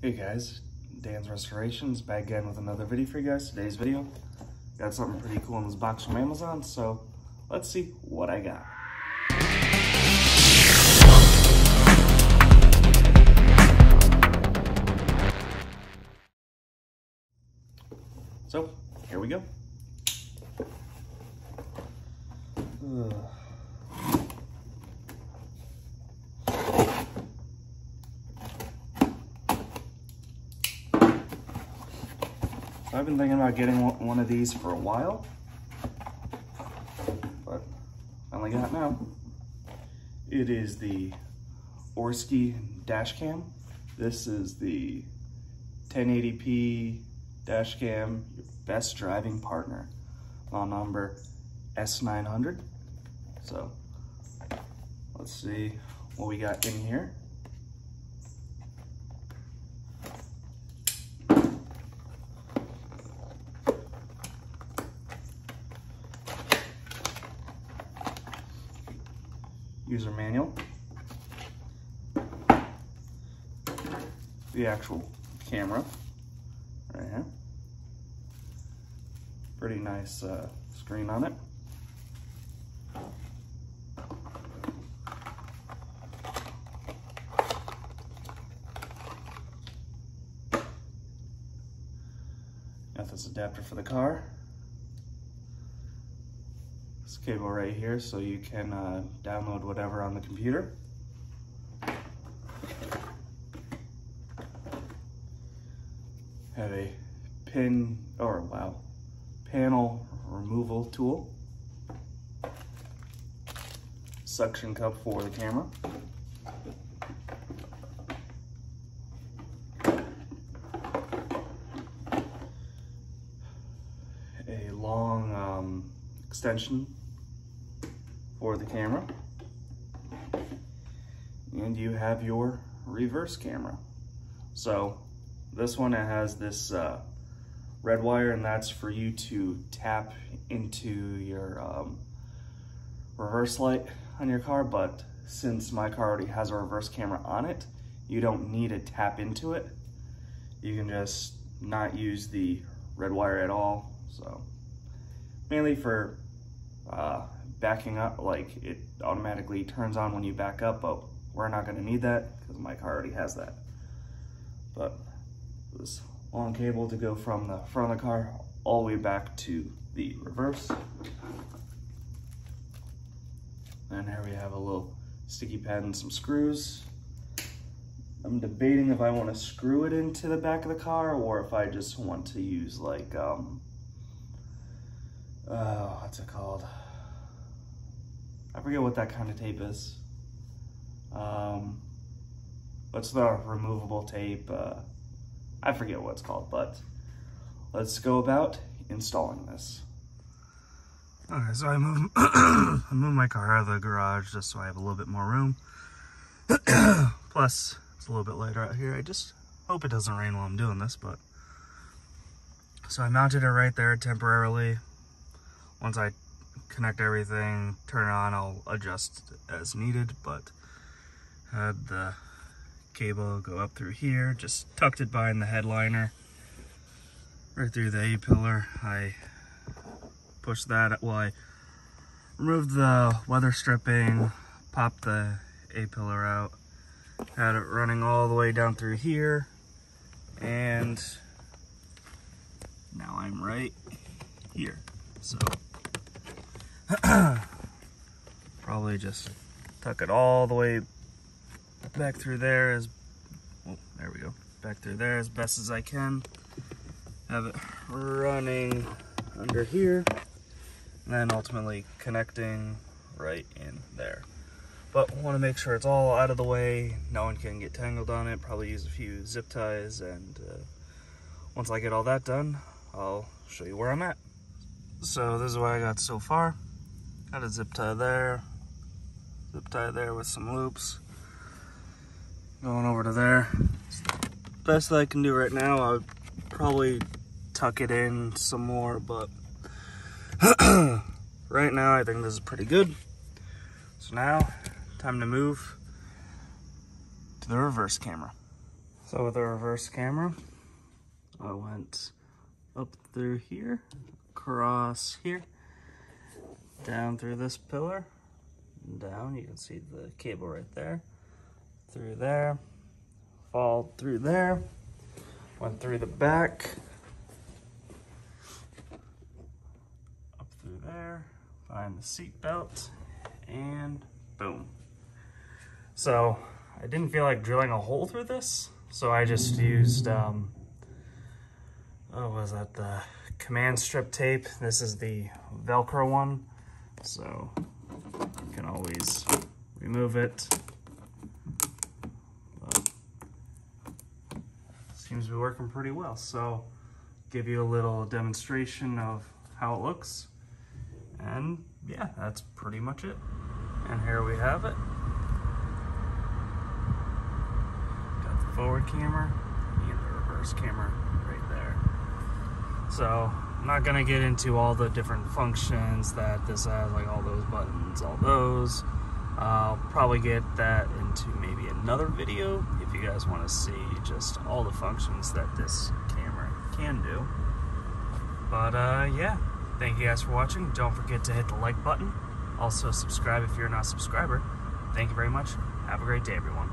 Hey guys, Dan's Restorations back again with another video for you guys. Today's video, got something pretty cool in this box from Amazon, so let's see what I got. So, here we go. So I've been thinking about getting one of these for a while, but finally got it now. It is the Orsky dash cam. This is the 1080p dash cam, your best driving partner. Model number S900. So let's see what we got in here. User manual, the actual camera right here, pretty nice screen on it. Got this adapter for the car. Cable right here so you can download whatever on the computer. Have a panel removal tool. Suction cup for the camera. A long extension for the camera, and you have your reverse camera. So this one, it has this red wire, and that's for you to tap into your reverse light on your car, but since my car already has a reverse camera on it, you don't need to tap into it. You can just not use the red wire at all. So mainly for backing up, like it automatically turns on when you back up, but we're not going to need that because my car already has that. But this long cable to go from the front of the car all the way back to the reverse. And here we have a little sticky pad and some screws. I'm debating if I want to screw it into the back of the car or if I just want to use like what's it called? I forget what that kind of tape is. What's the removable tape? I forget what it's called, but let's go about installing this. Okay, so I moved my car out of the garage just so I have a little bit more room. Plus, it's a little bit lighter out here. I just hope it doesn't rain while I'm doing this, but. So I mounted it right there temporarily. Once I connect everything, turn it on, I'll adjust as needed, but had the cable go up through here, just tucked it behind the headliner, right through the A-pillar. I pushed that, well, I removed the weather stripping, popped the A-pillar out, had it running all the way down through here, and now I'm right here, so probably just tuck it all the way back through there there we go, back through there as best as I can. Have it running under here, and then ultimately connecting right in there. But want to make sure it's all out of the way, no one can get tangled on it. Probably use a few zip ties, and once I get all that done, I'll show you where I'm at. So this is what I got so far. Got a zip tie there with some loops. Going over to there. Best that I can do right now. I'll probably tuck it in some more, but right now I think this is pretty good. So now, time to move to the reverse camera. So with the reverse camera, I went up through here, across here, down through this pillar, and down, you can see the cable right there, through there, followed through there, went through the back, up through there, find the seat belt, and boom. So I didn't feel like drilling a hole through this, so I just used, what was that, the command strip tape. This is the Velcro one, so you can always remove it. But seems to be working pretty well, so give you a little demonstration of how it looks. And yeah, that's pretty much it. And here we have it. Forward camera and the reverse camera right there. So I'm not gonna get into all the different functions that this has, like all those buttons, all those. I'll probably get that into maybe another video if you guys want to see just all the functions that this camera can do. But yeah, thank you guys for watching. Don't forget to hit the like button. Also subscribe if you're not a subscriber. Thank you very much. Have a great day, everyone.